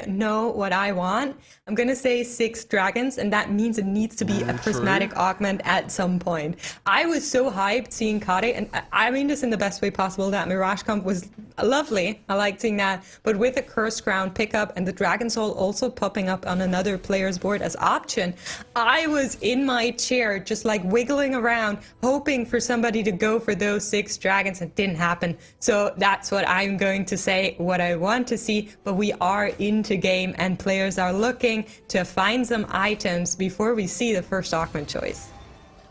I know what I want, I'm going to say 6 dragons, and that means it needs to be a prismatic augment at some point. I was so hyped seeing Kade, and I mean this in the best way possible, that Mirage comp was lovely. I liked seeing that. But with a Cursed Crown pickup and the Dragon Soul also popping up on another player's board as option, I was in my chair just like wiggling around, hoping for somebody to go for those 6 dragons. It didn't happen. So that's what I'm going to say, what I want to see. But we are into game and players are looking to find some items before we see the first augment choice.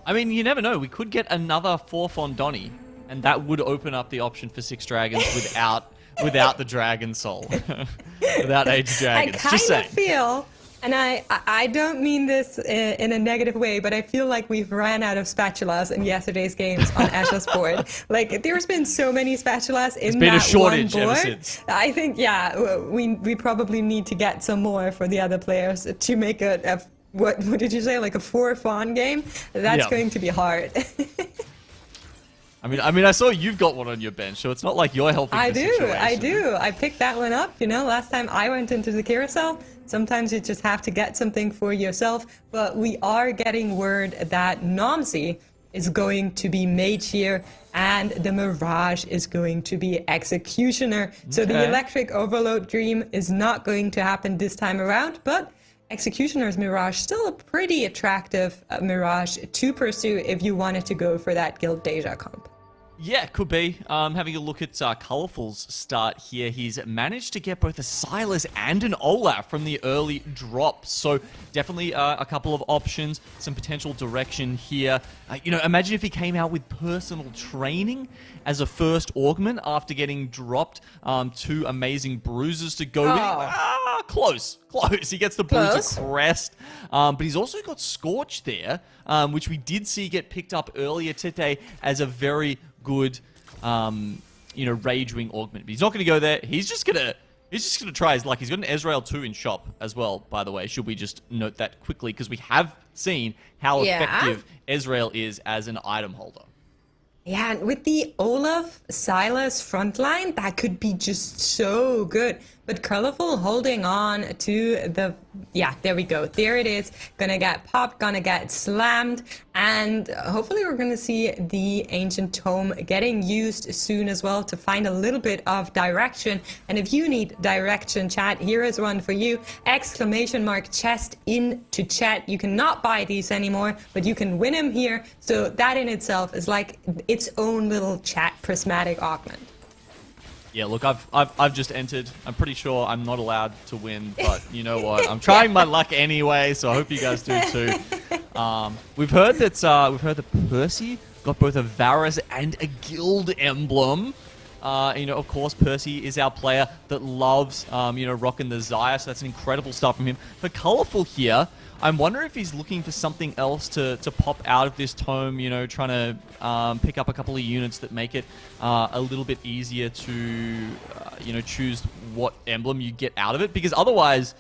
I mean, you never know. We could get another 4th on Donny, and that would open up the option for 6 dragons without the Dragon Soul, without Age Dragons. I kind of feel, and I don't mean this in a negative way, but I feel like we've ran out of spatulas in yesterday's games on Asha's board. Like, there's been so many spatulas in that one board. It's been a shortage ever since. I think, yeah, we probably need to get some more for the other players to make a what did you say, like a 4 fawn game? That's going to be hard. I mean, I saw you've got one on your bench, so it's not like you're helping the situation. I do. I picked that one up. You know, last time I went into the carousel, sometimes you just have to get something for yourself. But we are getting word that Nomsi is going to be mage here, and the Mirage is going to be Executioner. So the Electric Overload Dream is not going to happen this time around, but Executioner's Mirage, still a pretty attractive Mirage to pursue if you wanted to go for that Guild Deja comp. Yeah, could be. Having a look at Colourful's start here, he's managed to get both a Silas and an Olaf from the early drop. So definitely a couple of options, some potential direction here. You know, imagine if he came out with personal training as a first augment after getting dropped 2 amazing bruises to go with. Close. He gets the bruiser crest. But he's also got Scorch there, which we did see get picked up earlier today as a very good, you know, Rage Wing augment. But he's not going to go there. He's just gonna try his luck. He's got an Ezreal 2 in shop as well, by the way. Should we just note that quickly, because we have seen how effective Ezreal is as an item holder. Yeah, and with the Olaf Silas frontline, that could be just so good. But Colorful holding on to the... Yeah, there we go. There it is. Gonna get popped, gonna get slammed. And hopefully we're gonna see the Ancient Tome getting used soon as well to find a little bit of direction. And if you need direction, chat, here is one for you. Exclamation mark chest into chat. You cannot buy these anymore, but you can win them here. So that in itself is like its own little chat prismatic augment. Yeah, look, I've just entered. I'm pretty sure I'm not allowed to win, but you know what? I'm trying my luck anyway, so I hope you guys do too. We've heard that Percy got both a Varus and a Guild emblem. You know, of course, Percy is our player that loves, you know, rocking the Xayah, so that's incredible stuff from him. For Colourful here, I'm wondering if he's looking for something else to pop out of this tome, you know, trying to pick up a couple of units that make it a little bit easier to, you know, choose what emblem you get out of it, because otherwise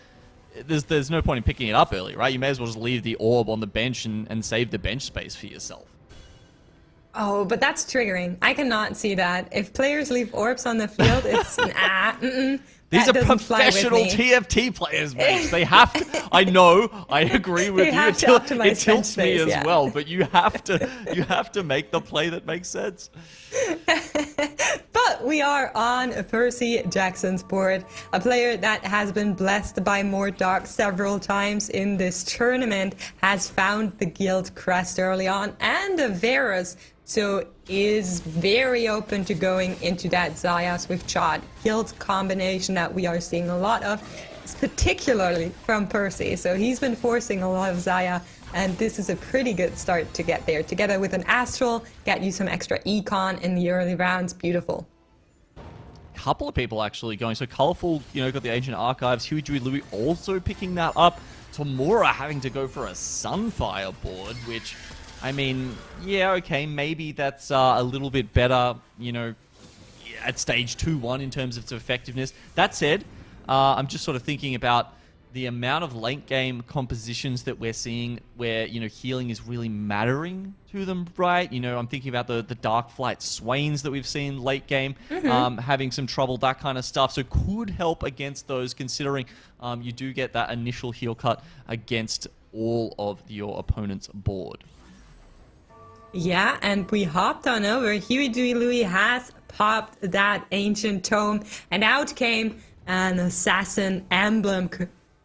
there's no point in picking it up early, right? You may as well just leave the orb on the bench and save the bench space for yourself. Oh, but that's triggering. I cannot see that. If players leave orbs on the field, it's These are professional TFT players, mate. They have to. I know. I agree with you. It tilts me as well, but you have to make the play that makes sense. But we are on Percy Jackson's board, a player that has been blessed by Mordok several times in this tournament, has found the Guild crest early on and a Varus, so is very open to going into that Xayah with Chod Guild combination that we are seeing a lot of, particularly from Percy. So he's been forcing a lot of Xayah, and this is a pretty good start to get there. Together with an Astral, get you some extra econ in the early rounds. Beautiful. Couple of people actually going. So Colourful, you know, got the Ancient Archives. Huey Louie also picking that up. Tamura having to go for a Sunfire board, which, I mean, yeah, okay, maybe that's a little bit better, you know, at stage 2-1 in terms of its effectiveness. That said, I'm just sort of thinking about the amount of late game compositions that we're seeing where, healing is really mattering to them, right? I'm thinking about the Dark Flight Swains that we've seen late game, having some trouble, that kind of stuff. So could help against those, considering you do get that initial heal cut against all of your opponent's board. Yeah, and we hopped on over. Huey Dewey Louie has popped that ancient tome, and out came an assassin emblem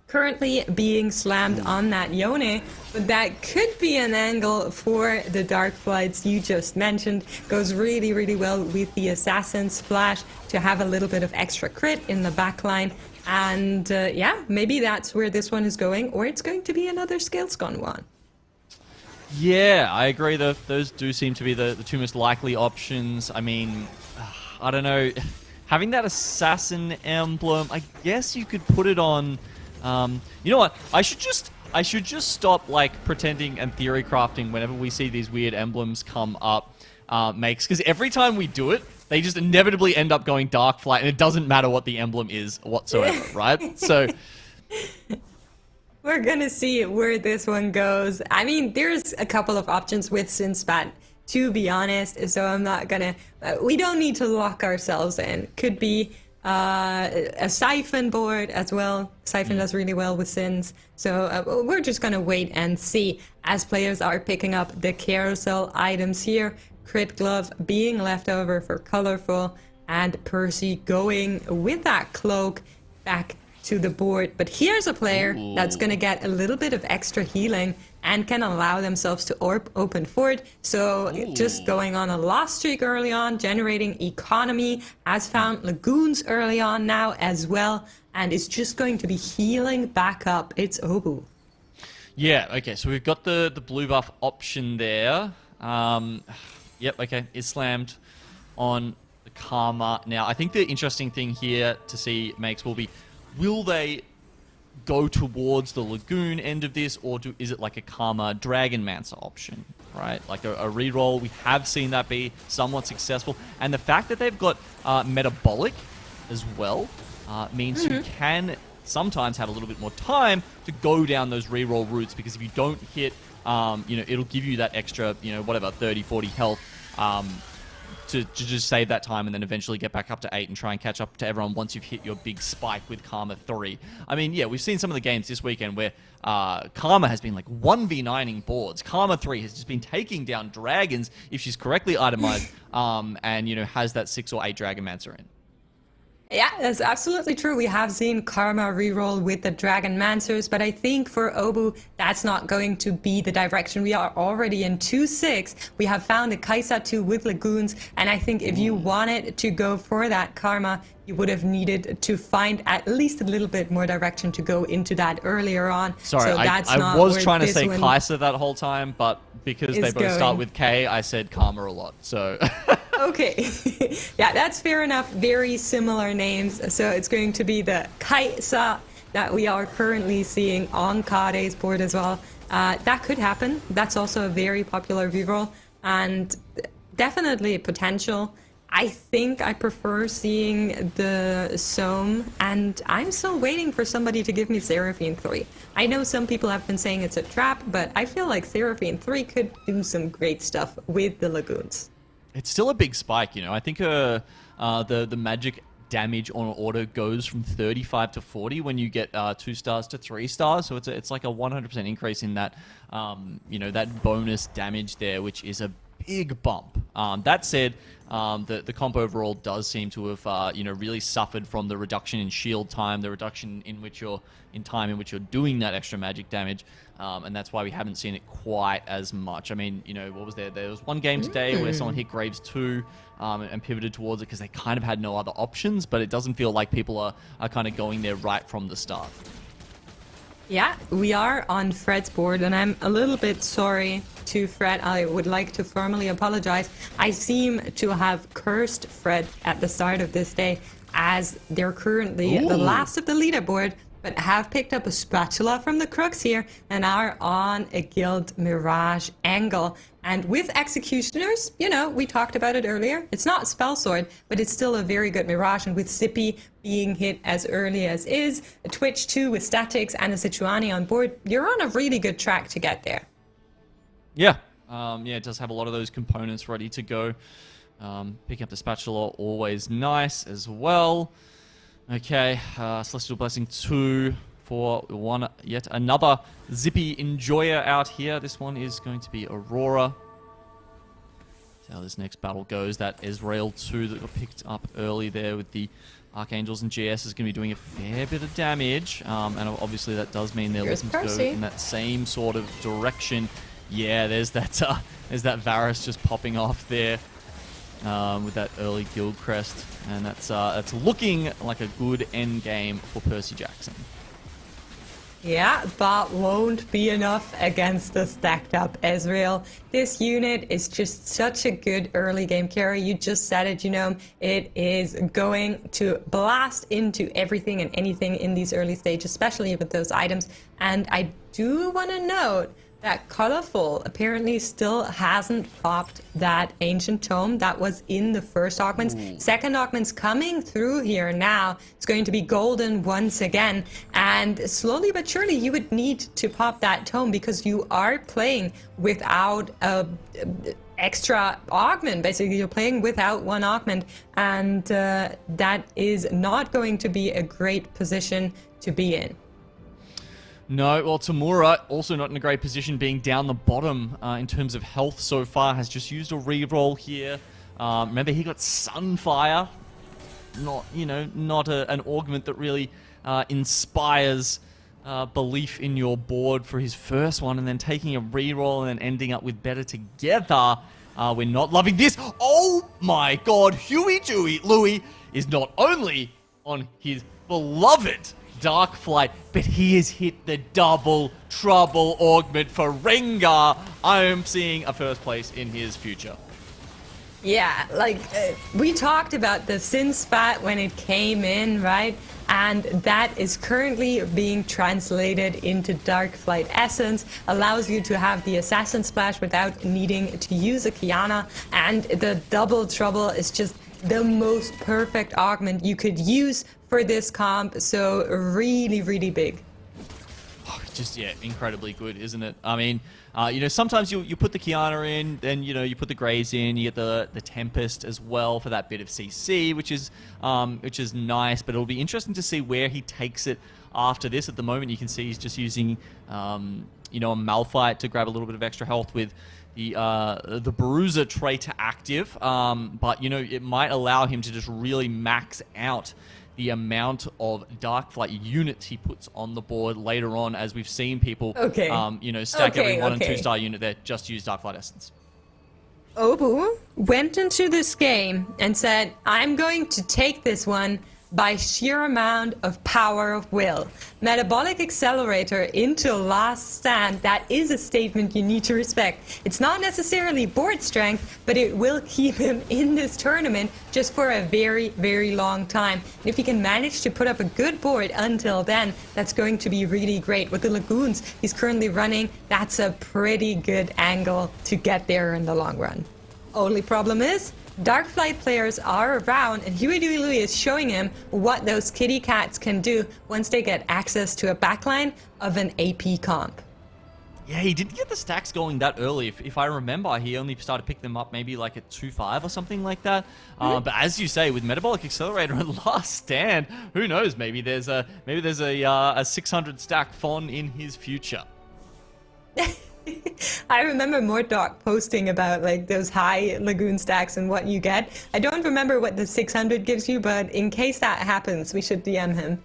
currently being slammed on that Yone, but that could be an angle for the Dark Flights you just mentioned. Goes really, really well with the assassin splash to have a little bit of extra crit in the backline. And yeah, maybe that's where this one is going, or it's going to be another Scalescon one. Yeah, I agree. Those do seem to be the two most likely options. I mean, I don't know. Having that assassin emblem, I guess you could put it on. You know what? I should just stop pretending and theory crafting whenever we see these weird emblems come up. Because every time we do it, they just inevitably end up going Dark Flight, and it doesn't matter what the emblem is whatsoever, right? So we're gonna see where this one goes. I mean, there's a couple of options with Sinspat, to be honest, so I'm not gonna... we don't need to lock ourselves in. Could be a Siphon board as well. Siphon does really well with Sins, so we're just gonna wait and see as players are picking up the carousel items here. Crit Glove being left over for Colorful, and Percy going with that cloak back to the board. But here's a player that's going to get a little bit of extra healing and can allow themselves to open forward. So just going on a loss streak early on, generating economy, has found Lagoons early on now as well, and is just going to be healing back up. It's Obu. Yeah, okay, so we've got the blue buff option there. Yep, okay, is slammed on the Karma. Now, I think the interesting thing here to see, Makes, will be, will they go towards the Lagoon end of this, or is it like a Karma Dragonmancer option, right? Like a reroll. We have seen that be somewhat successful. And the fact that they've got Metabolic as well means you can sometimes have a little bit more time to go down those reroll routes, because if you don't hit, it'll give you that extra, whatever, 30, 40 health to just save that time and then eventually get back up to 8 and try and catch up to everyone once you've hit your big spike with Karma 3. I mean, yeah, we've seen some of the games this weekend where Karma has been 1v9ing boards. Karma 3 has just been taking down dragons if she's correctly itemized and, has that 6 or 8 Dragonmancer in. Yeah, that's absolutely true. We have seen Karma reroll with the Dragonmancers, but I think for Obu, that's not going to be the direction. We are already in 2-6. We have found a Kaisa 2 with Lagoons, and I think if you wanted to go for that Karma, you would have needed to find at least a little bit more direction to go into that earlier on. Sorry, so that's I was trying to say Kaisa that whole time, but because they both start with K, I said Karma a lot, so... Okay, yeah, that's fair enough. Very similar names. So it's going to be the Kaisa that we are currently seeing on Kade's board as well. That could happen. That's also a very popular reroll and definitely a potential. I think I prefer seeing the Somme, and I'm still waiting for somebody to give me Seraphine 3. I know some people have been saying it's a trap, but I feel like Seraphine 3 could do some great stuff with the Lagoons. It's still a big spike, I think the magic damage on auto goes from 35 to 40 when you get 2 stars to 3 stars. So it's like a 100% increase in that, that bonus damage there, which is a big bump. That said, the comp overall does seem to have, really suffered from the reduction in shield time, the reduction in time in which you're doing that extra magic damage. And that's why we haven't seen it quite as much. I mean, what was there? There was one game today where someone hit Graves 2 and pivoted towards it because they kind of had no other options, but it doesn't feel like people are kind of going there right from the start. Yeah, we are on Fred's board, and I'm a little bit sorry to Fred. I would like to formally apologize. I seem to have cursed Fred at the start of this day as they're currently the last of the leaderboard, but have picked up a spatula from the Crooks here and are on a Guild Mirage angle. And with Executioners, you know, we talked about it earlier. It's not Spell Sword, but it's still a very good Mirage. And with Zippy being hit as early as is, a Twitch 2 with Statics and a Sichuani on board, you're on a really good track to get there. Yeah. Yeah, it does have a lot of those components ready to go. Picking up the spatula, always nice as well. Okay, Celestial Blessing 2 for yet another Zippy enjoyer out here. This one is going to be Aurora. See how this next battle goes. That Ezreal 2 that got picked up early there with the Archangels and GS is going to be doing a fair bit of damage. And obviously that does mean they're looking to go in that same sort of direction. Yeah, there's that Varus just popping off there. With that early guild crest, and that's looking like a good end game for Percy Jackson. Yeah, but won't be enough against the stacked up Ezreal. This unit is just such a good early game carry. You just said it, you know, it is going to blast into everything and anything in these early stages, especially with those items. And I do want to note that Colorful apparently still hasn't popped that Ancient Tome that was in the first augments. Second augment's coming through here now. It's going to be golden once again. And slowly but surely you would need to pop that tome because you are playing without a extra augment. Basically, you're playing without one augment. And that is not going to be a great position to be in. No, well, Tamura also not in a great position, being down the bottom in terms of health so far. Has just used a reroll here. Remember, he got Sunfire. Not, you know, not an augment that really inspires belief in your board for his first one, and then taking a reroll and then ending up with Better Together. We're not loving this. Oh my God, Huey Dewey Louie is not only on his beloved Dark Flight, but he has hit the double trouble augment for Rengar. I am seeing a first place in his future. Yeah, like we talked about the Sin Spat when it came in, right? And that is currently being translated into Dark Flight Essence, allows you to have the Assassin Splash without needing to use a Kiana, and the Double Trouble is just the most perfect augment you could use for this comp, so really, really big. Just, yeah, incredibly good, isn't it? I mean, you know, sometimes you put the Kiana in, then, you know, you put the Graves in, you get the Tempest as well for that bit of CC, which is nice, but it'll be interesting to see where he takes it after this. At the moment, you can see he's just using, you know, a Malphite to grab a little bit of extra health with the Bruiser trait active, but, you know, it might allow him to just really max out the amount of Darkflight units he puts on the board later on, as we've seen people, you know, stack every 1 and 2 star unit there, just use Darkflight Essence. Obu went into this game and said, I'm going to take this one by sheer amount of power of will. Metabolic Accelerator into Last Stand, that is a statement you need to respect. It's not necessarily board strength, but it will keep him in this tournament just for a very, very long time. And if he can manage to put up a good board until then, that's going to be really great. With the Lagoons he's currently running, that's a pretty good angle to get there in the long run. Only problem is, Darkflight players are around, and Huey Dewey Louie is showing him what those kitty cats can do once they get access to a backline of an AP comp. Yeah, he didn't get the stacks going that early. If I remember, he only started picking them up maybe like at 2-5 or something like that. But as you say, with Metabolic Accelerator and Last Stand, who knows? Maybe there's a 600 stack Fawn in his future. I remember Mortdog posting about like those high Lagoon stacks and what you get. I don't remember what the 600 gives you, but in case that happens, we should DM him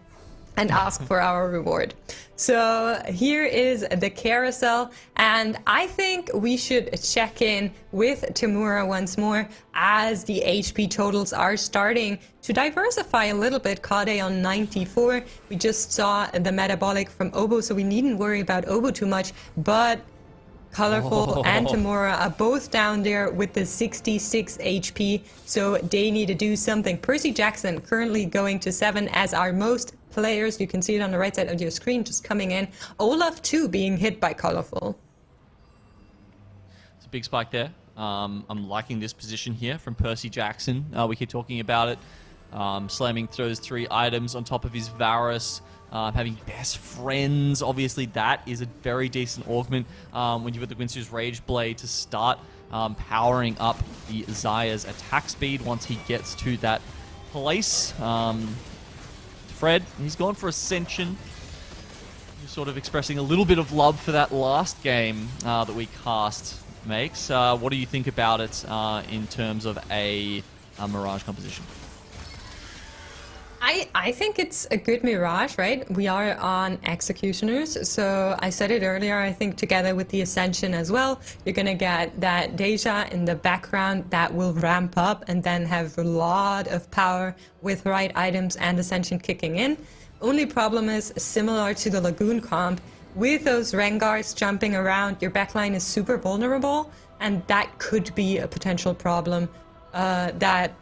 and ask for our reward. So here is the carousel, and I think we should check in with Tamura once more as the HP totals are starting to diversify a little bit. Kade on 94. We just saw the metabolic from Obo, so we needn't worry about Obo too much, but Colorful and Tamura are both down there with the 66 HP, so they need to do something. Percy Jackson currently going to 7 as are most players. You can see it on the right side of your screen just coming in. Olaf too being hit by Colorful. It's a big spike there. I'm liking this position here from Percy Jackson. We keep talking about it. Slamming throws 3 items on top of his Varus. Having best friends, obviously that is a very decent augment when you've got the Guinsoo's Rage Blade to start powering up the Zaya's attack speed once he gets to that place. Fred, he's gone for Ascension. He's sort of expressing a little bit of love for that last game that we cast, Makes. What do you think about it in terms of a Mirage composition? I think it's a good Mirage, right? We are on Executioners, so I said it earlier, I think together with the Ascension as well, you're gonna get that Deja in the background that will ramp up and then have a lot of power with right items and Ascension kicking in. Only problem is, similar to the Lagoon comp, with those Rengars jumping around, your backline is super vulnerable, and that could be a potential problem that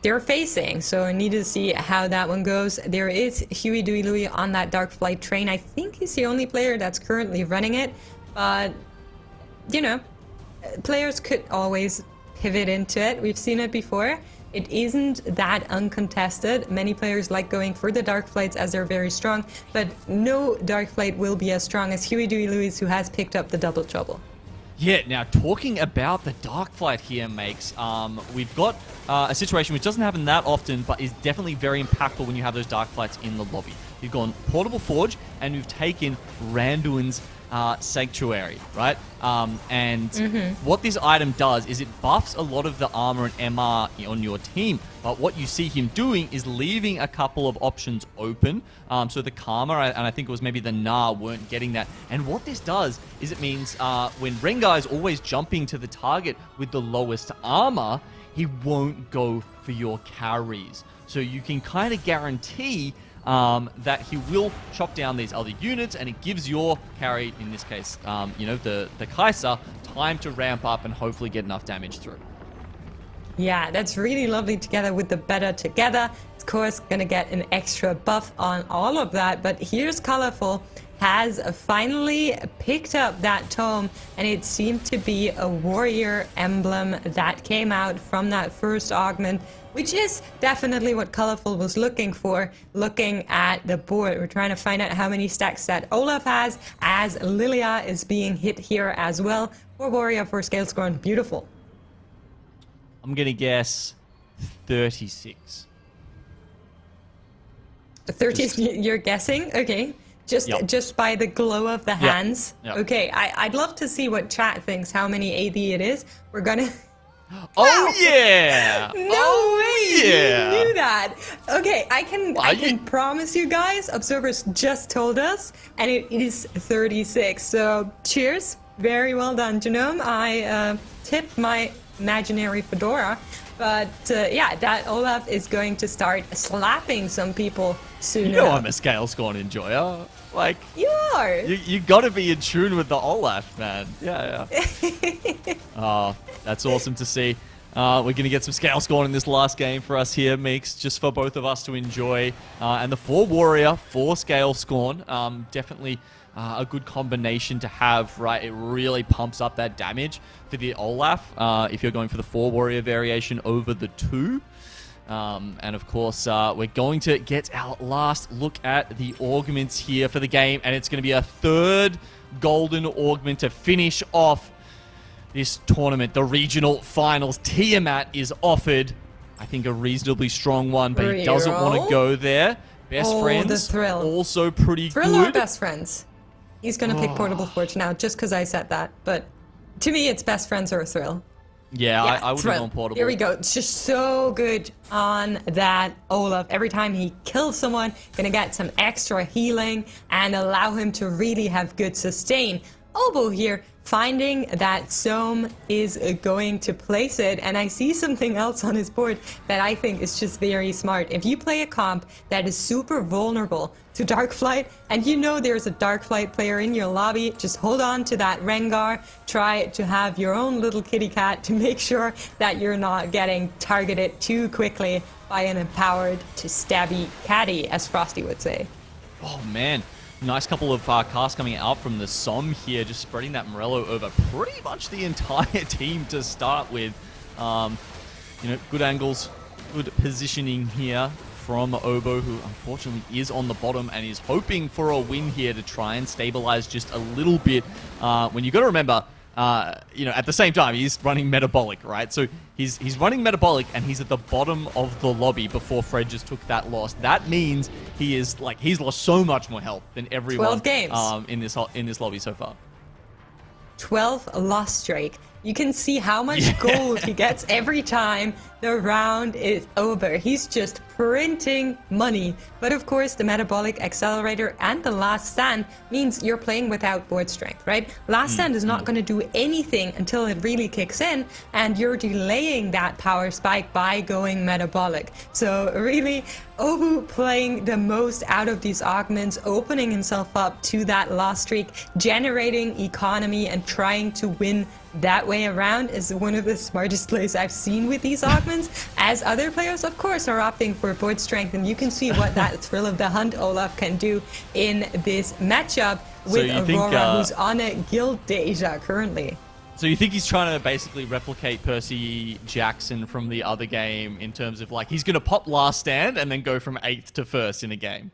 they're facing. So I need to see how that one goes. There is Huey Dewey Louie on that Dark Flight train. I think he's the only player that's currently running it, but you know, players could always pivot into it. We've seen it before. It isn't that uncontested. Many players like going for the Dark Flights as they're very strong, but no Dark Flight will be as strong as Huey Dewey Louie, who has picked up the Double Trouble. Yeah, now talking about the Dark Flight here, Makes, we've got a situation which doesn't happen that often, but is definitely very impactful when you have those Dark Flights in the lobby. You've gone Portable Forge, and you've taken Randuin's Sanctuary, right? What this item does is it buffs a lot of the armor and MR on your team, but what you see him doing is leaving a couple of options open. So the Karma, and I think it was maybe the Na, weren't getting that. And what this does is it means when Rengar is always jumping to the target with the lowest armor, he won't go for your carries. So you can kind of guarantee that he will chop down these other units, and it gives your carry, in this case, you know, the Kai'Sa, time to ramp up and hopefully get enough damage through. Yeah, that's really lovely together with the Better Together. Of course, gonna get an extra buff on all of that, but here's Colorful has finally picked up that tome, and it seemed to be a warrior emblem that came out from that first augment, which is definitely what Colorful was looking for, looking at the board. We're trying to find out how many stacks that Olaf has, as Lilia is being hit here as well. For warrior, for scale score, beautiful. I'm gonna guess 36. 30, you're guessing? Okay. Just by the glow of the hands. Yep. Okay, I'd love to see what chat thinks, how many AD it is. We're gonna... Oh yeah! No way! Yeah! You knew that. Okay, I can promise you guys, observers just told us, and it is 36. So cheers, very well done, Genome. I tipped my imaginary fedora, but yeah, that Olaf is going to start slapping some people soon. You know I'm a scale scorn enjoyer. Like, you are. You gotta be in tune with the Olaf, man. Yeah. Oh, that's awesome to see. We're gonna get some scale scorn in this last game for us here, Meeks, just for both of us to enjoy. And the 4 warrior, 4 scale scorn, definitely a good combination to have, right? It really pumps up that damage for the Olaf if you're going for the 4 warrior variation over the 2. And of course, we're going to get our last look at the augments here for the game, and it's going to be a 3rd golden augment to finish off this tournament. The regional finals. Tiamat is offered, I think, a reasonably strong one, but he doesn't want to go there. Best friends, the Thrill. Also pretty Thrill good. Are best friends. He's going to pick Portable Forge now, just because I said that, but to me, it's best friends or a Thrill. Yeah, I would have gone Portable. Here we go. It's just so good on that Olaf. Every time he kills someone, gonna get some extra healing and allow him to really have good sustain. Obo here finding that Soam is going to place it, and I see something else on his board that I think is just very smart. If you play a comp that is super vulnerable to Darkflight, and you know there's a Darkflight player in your lobby, just hold on to that Rengar, try to have your own little kitty cat to make sure that you're not getting targeted too quickly by an empowered to stabby caddy, as Frosty would say. Oh man, nice couple of casts coming out from the Somm here, just spreading that Morello over pretty much the entire team to start with. You know, good angles, good positioning here from Obo, who unfortunately is on the bottom and is hoping for a win here to try and stabilize just a little bit. When you got to remember, you know, at the same time, he's running Metabolic, right? So he's running Metabolic and he's at the bottom of the lobby before Fred just took that loss. That means he's lost so much more health than everyone 12 games. In this lobby so far. 12 loss streak. You can see how much gold he gets every time the round is over. He's just printing money. But of course, the Metabolic Accelerator and the Last Stand means you're playing without board strength, right? Last Stand is not going to do anything until it really kicks in, and you're delaying that power spike by going Metabolic. So really, Obu playing the most out of these augments, opening himself up to that loss streak, generating economy and trying to win that way around is one of the smartest plays I've seen with these augments, as other players of course are opting for board strength, and you can see what that Thrill of the Hunt Olaf can do in this matchup with Aurora, who's on a guild deja currently. So you think he's trying to basically replicate Percy Jackson from the other game in terms of like he's going to pop Last Stand and then go from 8th to 1st in a game?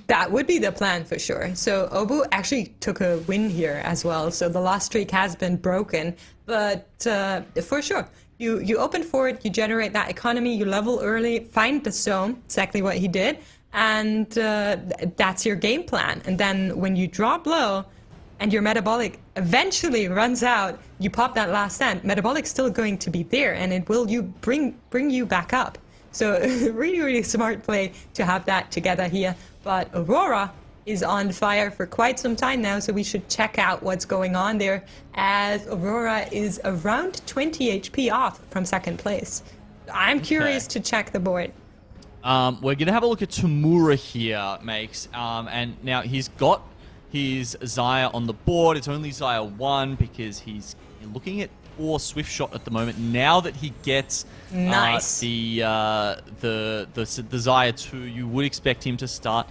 That would be the plan for sure. So Obu actually took a win here as well. So the loss streak has been broken, but for sure. You open forward, you generate that economy, you level early, find the Soam, exactly what he did, and that's your game plan. And then when you drop low and your Metabolic eventually runs out, you pop that Last Stand. Metabolic's still going to be there, and it will bring you back up. So really, really smart play to have that together here. But Aurora is on fire for quite some time now, so we should check out what's going on there, as Aurora is around 20 HP off from second place. I'm curious to check the board. We're going to have a look at Tamura here, Makes. And now he's got his Xayah on the board. It's only Xayah 1 because he's looking at 4 Swift Shot at the moment. Now that he gets the Xayah 2, you would expect him to start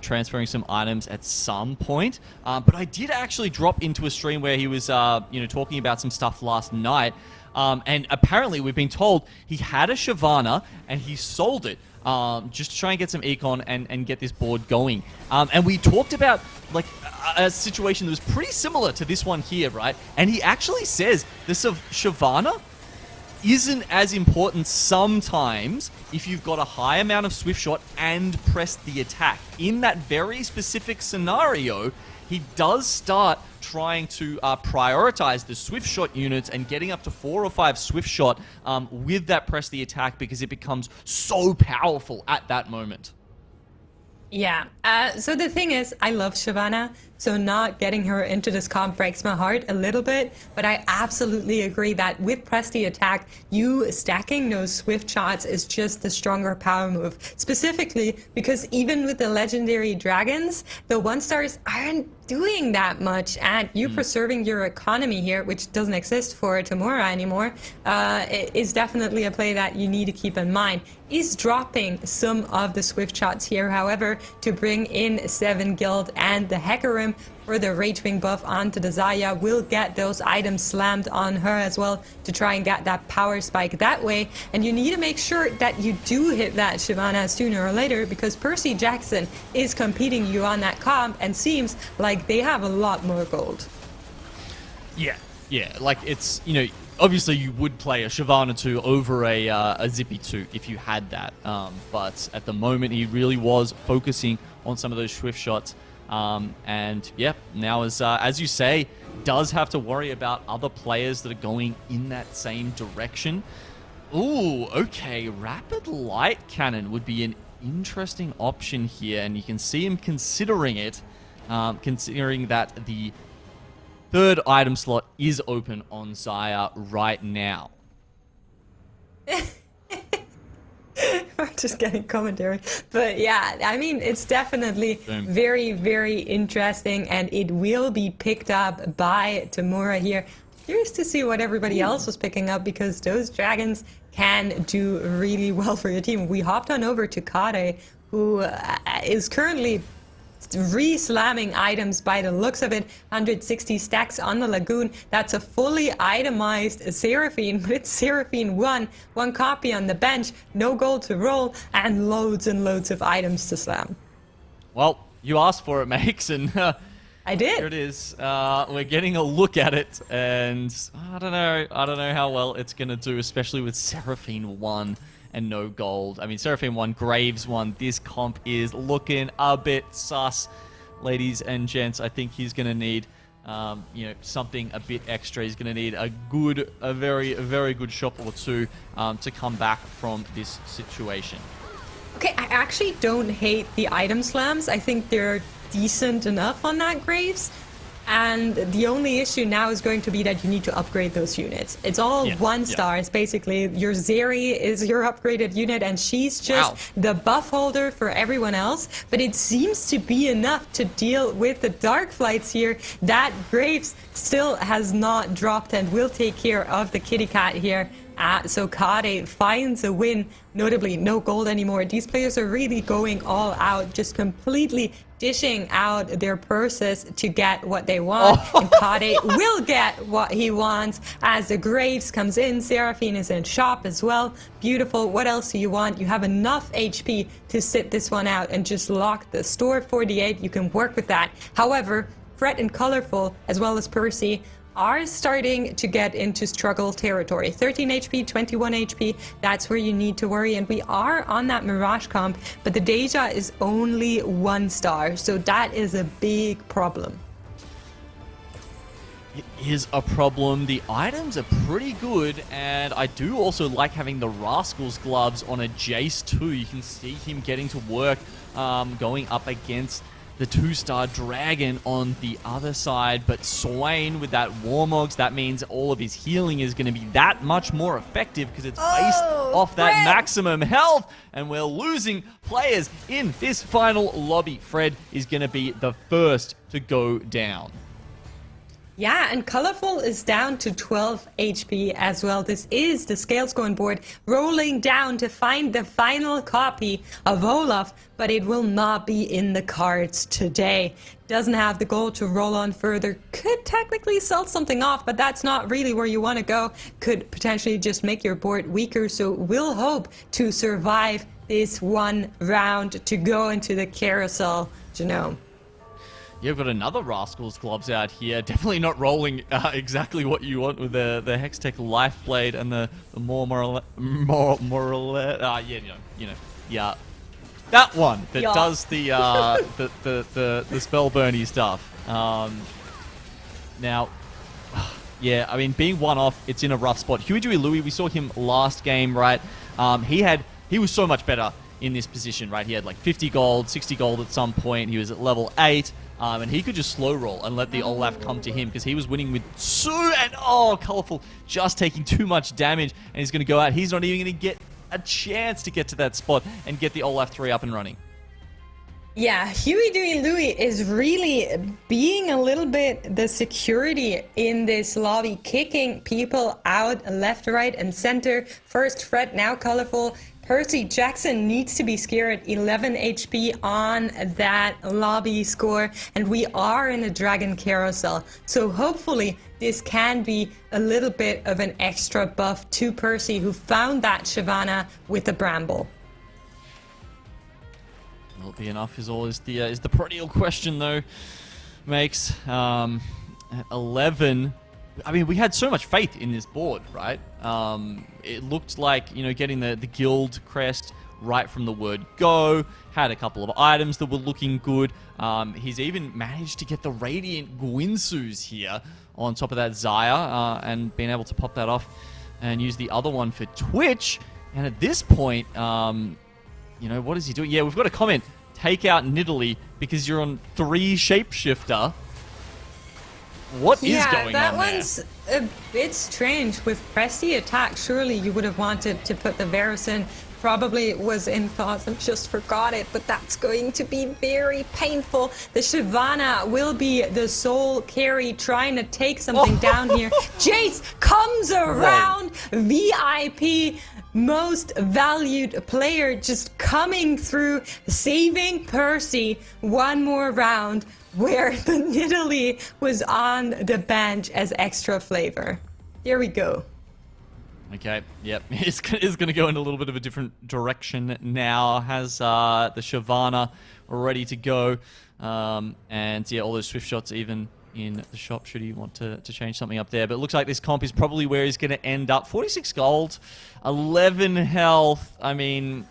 transferring some items at some point. But I did actually drop into a stream where he was talking about some stuff last night. And apparently we've been told he had a Shyvana and he sold it. Just to try and get some econ and get this board going. And we talked about like a situation that was pretty similar to this one here, right? And he actually says this of Shyvana isn't as important sometimes if you've got a high amount of Swift Shot and press the attack. In that very specific scenario, he does start trying to prioritize the Swift Shot units and getting up to 4 or 5 Swift Shot with that press the attack because it becomes so powerful at that moment. Yeah, so the thing is, I love Shyvana, so not getting her into this comp breaks my heart a little bit, but I absolutely agree that with press the attack, you stacking those Swift Shots is just the stronger power move. Specifically, because even with the legendary dragons, the 1-stars aren't doing that much, and you preserving your economy here, which doesn't exist for Tamura anymore, is definitely a play that you need to keep in mind. Is dropping some of the Swift Shots here, however, to bring in 7 Guild and the Hecarim for the Ragewing buff onto the Xayah, will get those items slammed on her as well to try and get that power spike that way. And you need to make sure that you do hit that Shyvana sooner or later, because Percy Jackson is competing you on that comp and seems like they have a lot more gold. Yeah, like it's, obviously you would play a Shyvana 2 over a Zippy 2 if you had that. But at the moment he really was focusing on some of those Swift Shots. And yeah, now as you say, does have to worry about other players that are going in that same direction. Ooh, okay, Rapid Light Cannon would be an interesting option here, and you can see him considering it, considering that the third item slot is open on Xayah right now. I'm just getting commentary. But yeah, I mean, it's definitely very, very interesting, and it will be picked up by Tamura here. Curious to see what everybody else was picking up, because those dragons can do really well for your team. We hopped on over to Kade, who is currently re-slamming items by the looks of it. 160 stacks on the Lagoon. That's a fully itemized Seraphine, but it's Seraphine 1. One copy on the bench, no gold to roll, and loads of items to slam. Well, you asked for it, Makes, and I did. Here it is. We're getting a look at it, and I don't know how well it's going to do, especially with Seraphine 1 and no gold. I mean, Seraphine 1, Graves 1. This comp is looking a bit sus, ladies and gents. I think he's going to need, something a bit extra. He's going to need a very good shot or two to come back from this situation. Okay, I actually don't hate the item slams. I think they're decent enough on that Graves. And the only issue now is going to be that you need to upgrade those units. It's all 1 stars, basically. Your Zeri is your upgraded unit, and she's just the buff holder for everyone else. But it seems to be enough to deal with the Dark Flights here. That Graves still has not dropped and will take care of the kitty cat here. So Kade finds a win, notably no gold anymore. These players are really going all out, just completely dishing out their purses to get what they want. And Kade will get what he wants as the Graves comes in. Seraphine is in shop as well. Beautiful. What else do you want? You have enough HP to sit this one out and just lock the store at 48. You can work with that. However, Fred and Colorful, as well as Percy, are starting to get into struggle territory. 13 HP, 21 HP, that's where you need to worry. And we are on that Mirage comp, but the Deja is only 1 star, so that is a big problem. It is a problem. The items are pretty good, and I do also like having the Rascal's gloves on a Jace too. You can see him getting to work, going up against the 2-star Dragon on the other side, but Swain with that Warmogs, that means all of his healing is going to be that much more effective because it's based off that maximum health, and we're losing players in this final lobby. Fred is going to be the first to go down. Yeah, and Colorful is down to 12 HP as well. This is the Scales going board rolling down to find the final copy of Olaf, but it will not be in the cards today. Doesn't have the gold to roll on further. Could technically sell something off, but that's not really where you want to go. Could potentially just make your board weaker, so we'll hope to survive this one round to go into the carousel, Genome. You've got another Rascal's gloves out here. Definitely not rolling exactly what you want with the Hextech Lifeblade and the that one that does the spell burny stuff. Now, yeah, I mean, being one off, it's in a rough spot. Huey Dewey Louie, we saw him last game, right? He was so much better in this position, right? He had like 50 gold, 60 gold at some point. He was at level 8. And he could just slow roll and let the Olaf come to him because he was winning with Sue and Colorful just taking too much damage, and he's going to go out. He's not even going to get a chance to get to that spot and get the Olaf 3 up and running. Yeah, Huey Dewey Louie is really being a little bit the security in this lobby, kicking people out left, right, and center. First Fred, now Colorful. Percy Jackson needs to be scared. 11 HP on that lobby score, and we are in a Dragon Carousel. So hopefully this can be a little bit of an extra buff to Percy, who found that Shyvana with the Bramble. Will it be enough is the perennial question though, Makes. At 11... I mean, we had so much faith in this board, right? It looked like, getting the guild crest right from the word go, had a couple of items that were looking good. He's even managed to get the Radiant Gwinsus here on top of that Xayah, and being able to pop that off and use the other one for Twitch. And at this point, what is he doing? Yeah, we've got a comment. Take out Nidalee because you're on 3 Shapeshifter. What is Yeah, going that on there? one's a bit strange. With Presti attack, surely you would have wanted to put the Varus in. Probably was in thoughts and just forgot it, but that's going to be very painful. The Shyvana will be the sole carry trying to take something down here. Jace comes around, VIP, most valued player, just coming through, saving Percy one more round where the Nidalee was on the bench as extra flavor. Here we go. Okay, yep, it's going to go in a little bit of a different direction now. Has the Shyvana ready to go. And yeah, all those swift shots even in the shop should he want to change something up there. But it looks like this comp is probably where he's going to end up. 46 gold, 11 health. I mean,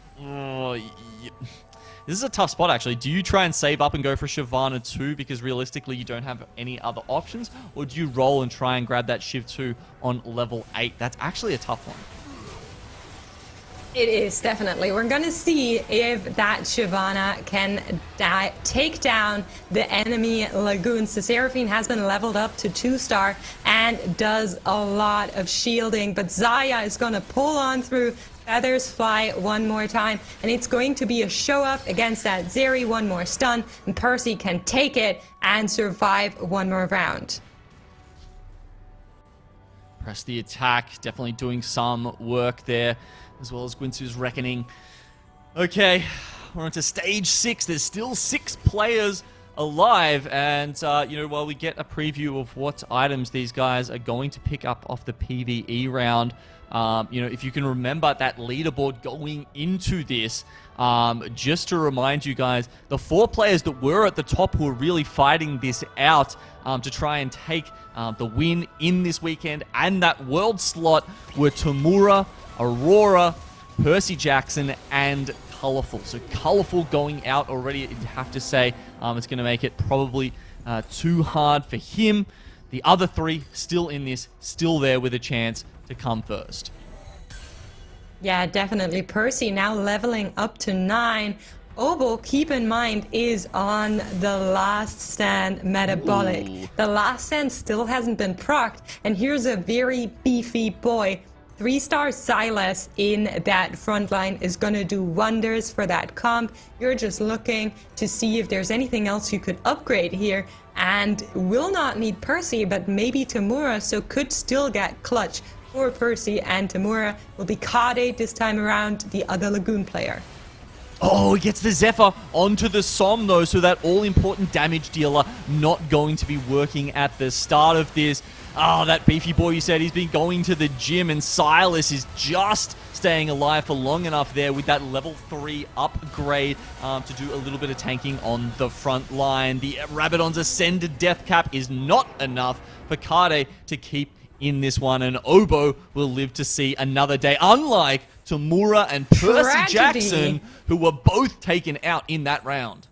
this is a tough spot, actually. Do you try and save up and go for Shyvana 2 because realistically you don't have any other options? Or do you roll and try and grab that Shiv 2 on level 8? That's actually a tough one. It is, definitely. We're going to see if that Shyvana can take down the enemy Lagoons. The Seraphine has been leveled up to 2-star and does a lot of shielding, but Zaya is going to pull on through. Feathers fly one more time, and it's going to be a show-up against that Zeri. One more stun, and Percy can take it and survive one more round. Press the attack, definitely doing some work there, as well as Gwinsu's Reckoning. Okay, we're on to stage 6. There's still 6 players alive, and you know, while we get a preview of what items these guys are going to pick up off the PvE round, you know, if you can remember that leaderboard going into this, just to remind you guys, the 4 players that were at the top who were really fighting this out to try and take the win in this weekend and that world slot were Tamura, Aurora, Percy Jackson, and Colorful. So Colorful going out already, you'd have to say. It's going to make it probably too hard for him. The other 3 still in this, still there with a chance to come first. Yeah, definitely. Percy now leveling up to 9. Obo, keep in mind, is on the Last Stand metabolic. Ooh. The Last Stand still hasn't been procced, and here's a very beefy boy. 3-star Silas in that front line is going to do wonders for that comp. You're just looking to see if there's anything else you could upgrade here, and will not need Percy, but maybe Tamura, so could still get clutch for Percy, and Tamura will be Kade this time around, the other Lagoon player. Oh, he gets the Zephyr onto the Som, though, so that all-important damage dealer not going to be working at the start of this. Oh, that beefy boy, you said he's been going to the gym, and Silas is just staying alive for long enough there with that level 3 upgrade to do a little bit of tanking on the front line. The Rabadon's Ascended Death Cap is not enough for Kade to keep in this one, and Obo will live to see another day, unlike Tamura and Percy Jackson, who were both taken out in that round.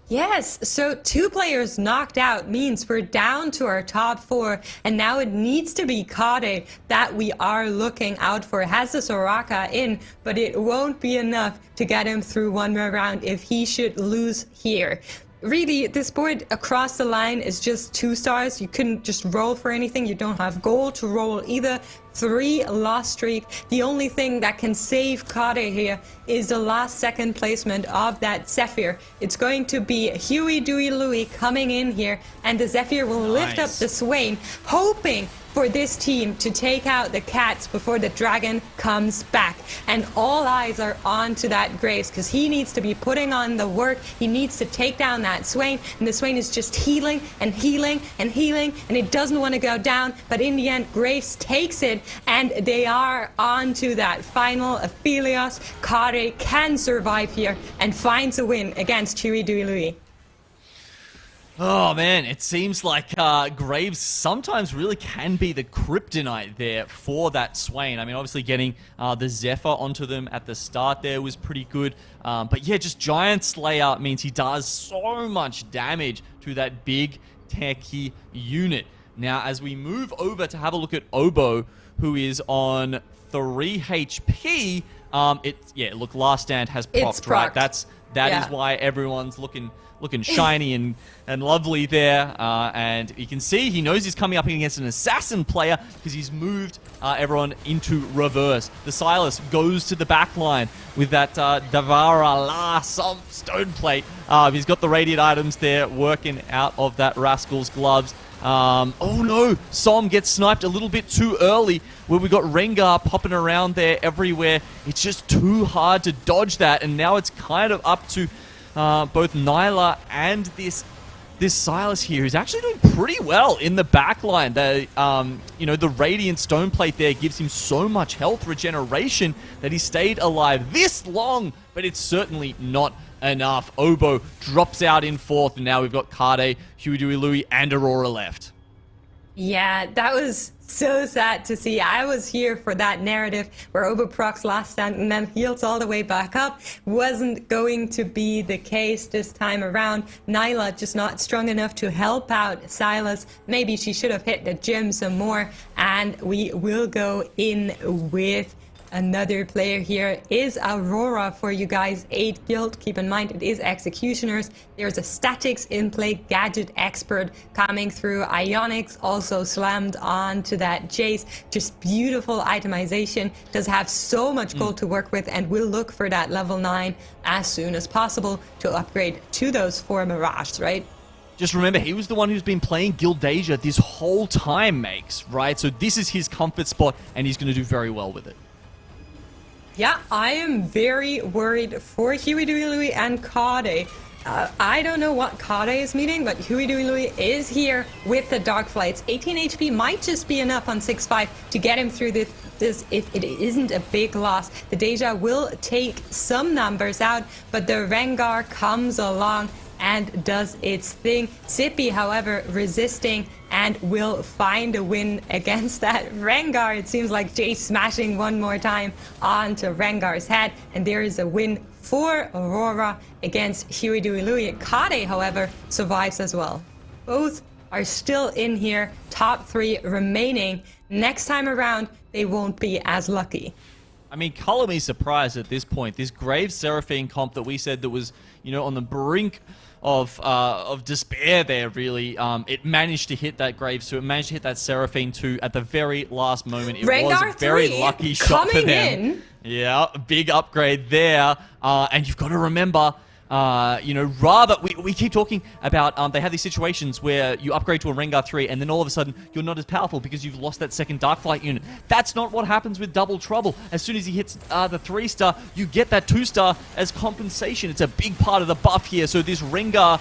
Yes, so 2 players knocked out means we're down to our top 4, and now it needs to be Kade that we are looking out for. Has the Soraka in, but it won't be enough to get him through one more round if he should lose here. Really, this board across the line is just 2 stars. You couldn't just roll for anything. You don't have gold to roll either. 3 loss streak. The only thing that can save Kade here is the last second placement of that Zephyr. It's going to be Huey, Dewey, Louie coming in here, and the Zephyr will lift up the Swain, hoping for this team to take out the Cats before the Dragon comes back. And all eyes are on to that Graves, because he needs to be putting on the work. He needs to take down that Swain, and the Swain is just healing and healing and healing, and it doesn't want to go down, but in the end, Graves takes it, and they are on to that final Aphelios. Kade can survive here and finds a win against Huey, Dewey, Louie. Oh man, it seems like Graves sometimes really can be the kryptonite there for that Swain. I mean, obviously getting the Zephyr onto them at the start there was pretty good. But yeah, just Giant Slayer means he does so much damage to that big techie unit. Now, as we move over to have a look at Obo, who is on 3 HP, look, Last Stand has procced, right? That Yeah. is why everyone's looking shiny and lovely there. And you can see he knows he's coming up against an assassin player because he's moved everyone into reverse. The Silas goes to the back line with that Davara La stone plate. He's got the radiant items there working out of that Rascal's gloves. Oh no, Som gets sniped a little bit too early where we got Rengar popping around there everywhere. It's just too hard to dodge that, and now it's kind of up to both Nyla and this Silas here, who's actually doing pretty well in the backline. The Radiant Stone Plate there gives him so much health regeneration that he stayed alive this long, but it's certainly not enough. Obo drops out in fourth, and now we've got Kade, Huey, and Aurora left. Yeah, that was so sad to see. I was here for that narrative where Obo procs last stand and then heals all the way back up. Wasn't going to be the case this time around. Nyla just not strong enough to help out Silas. Maybe she should have hit the gym some more. And we will go in with another player here. Is Aurora for you guys. 8 guild. Keep in mind it is executioners. There's a statics in play gadget expert coming through. Ionics also slammed onto that Jace. Just beautiful itemization. Does have so much gold to work with, and will look for that level 9 as soon as possible to upgrade to those 4 Mirage, right? Just remember, he was the one who's been playing Gildasia this whole time, Makes, right? So this is his comfort spot, and he's going to do very well with it. Yeah, I am very worried for Huey, Dewey, Louie, and Kade. I don't know what Kade is meaning, but Huey, Dewey, Louie is here with the Dark Flights. 18 HP might just be enough on 6-5 to get him through this if it isn't a big loss. The Deja will take some numbers out, but the Rengar comes along and does its thing. Sippy, however, resisting and will find a win against that Rengar. It seems like Jay smashing one more time onto Rengar's head, and there is a win for Aurora against Huey, Dewey, Louie. Kade, however, survives as well. Both are still in here, top 3 remaining. Next time around, they won't be as lucky. I mean, color me surprised at this point. This Graves Seraphine comp that we said that was, on the brink of despair there, really. It managed to hit that Graves 2. It managed to hit that Seraphine 2 at the very last moment. It Rengar was a very 3 lucky shot for them. in. Yeah, a big upgrade there. And you've got to remember, we keep talking about they have these situations where you upgrade to a Rengar 3 and then all of a sudden you're not as powerful because you've lost that second Darkflight unit. That's not what happens with Double Trouble. As soon as he hits the 3-star, you get that 2-star as compensation. It's a big part of the buff here. So this Rengar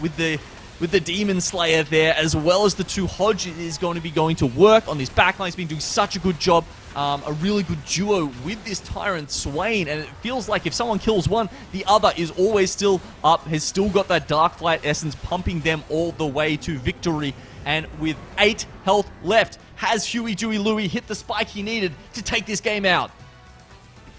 with the Demon Slayer there, as well as the 2 Hodge, is going to work on this backline. He's been doing such a good job. A really good duo with this Tyrant Swain, and it feels like if someone kills one, the other is always still up, has still got that Darkflight essence pumping them all the way to victory. And with 8 health left, has Huey, Dewey, Louie hit the spike he needed to take this game out?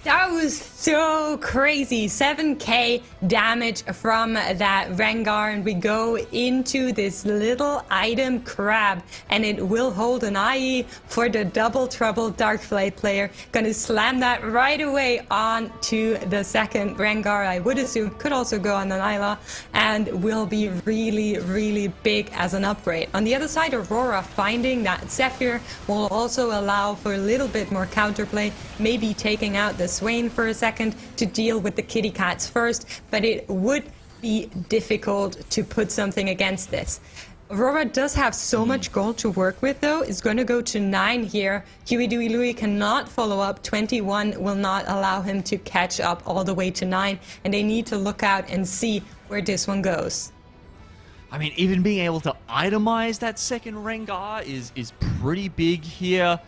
That was so crazy. 7k damage from that Rengar, and we go into this little item crab, and it will hold an IE for the Double Trouble Darkflight player. Gonna slam that right away onto the second Rengar, I would assume. Could also go on the Nyla, and will be really, really big as an upgrade. On the other side, Aurora finding that Zephyr will also allow for a little bit more counterplay, maybe taking out the Swain for a second to deal with the kitty cats first, but it would be difficult to put something against this. Aurora does have so much gold to work with, though. It's going to go to 9 here. Huey, Dewey, Louie cannot follow up. 21 will not allow him to catch up all the way to 9, and they need to look out and see where this one goes. I mean, even being able to itemize that second Rengar is pretty big here.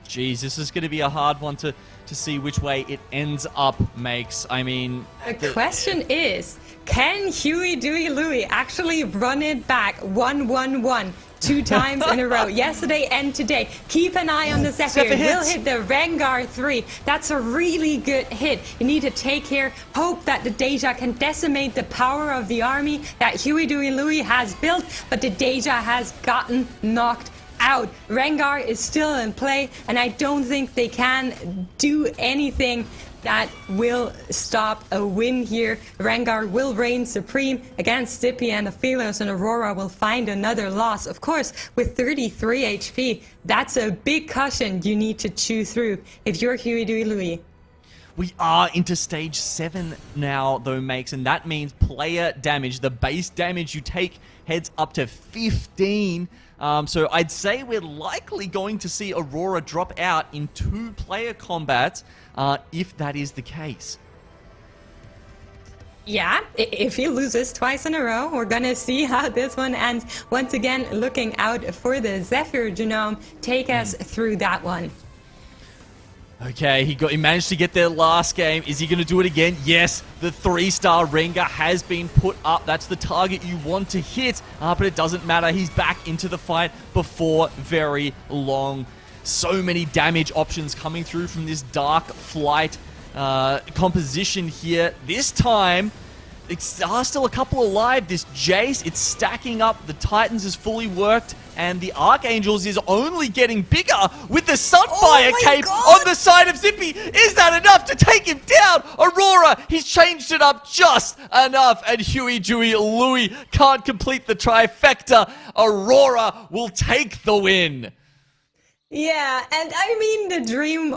Geez, this is going to be a hard one to see which way it ends up, Makes. I mean... The question is, can Huey, Dewey, Louie actually run it back 1-1-1 2 times in a row? Yesterday and today. Keep an eye on the Zephyr. We'll hit the Rengar 3. That's a really good hit. You need to take care. Hope that the Deja can decimate the power of the army that Huey, Dewey, Louie has built, but the Deja has gotten knocked out. Rengar is still in play, and I don't think they can do anything that will stop a win here. Rengar will reign supreme against Zippy and Ophelos, and Aurora will find another loss. Of course, with 33 HP, that's a big cushion you need to chew through if you're Huey, Dewey, Louie. We are into stage 7 now, though, Makes, and that means player damage. The base damage you take heads up to 15. So I'd say we're likely going to see Aurora drop out in 2-player combats, if that is the case. Yeah, if he loses twice in a row, we're gonna see how this one ends. Once again, looking out for the Zephyr Genome. Take us through that one. Okay, he managed to get there last game. Is he going to do it again? Yes, the 3-star Rengar has been put up. That's the target you want to hit, but it doesn't matter. He's back into the fight before very long. So many damage options coming through from this Dark Flight composition here. This time, it's still a couple alive. This Jace, it's stacking up. The Titans is fully worked, and the Archangels is only getting bigger with the Sunfire cape on the side of Zippy. Is that enough to take him down? Aurora, he's changed it up just enough, and Huey, Dewey, Louie can't complete the trifecta. Aurora will take the win. Yeah, and I mean the dream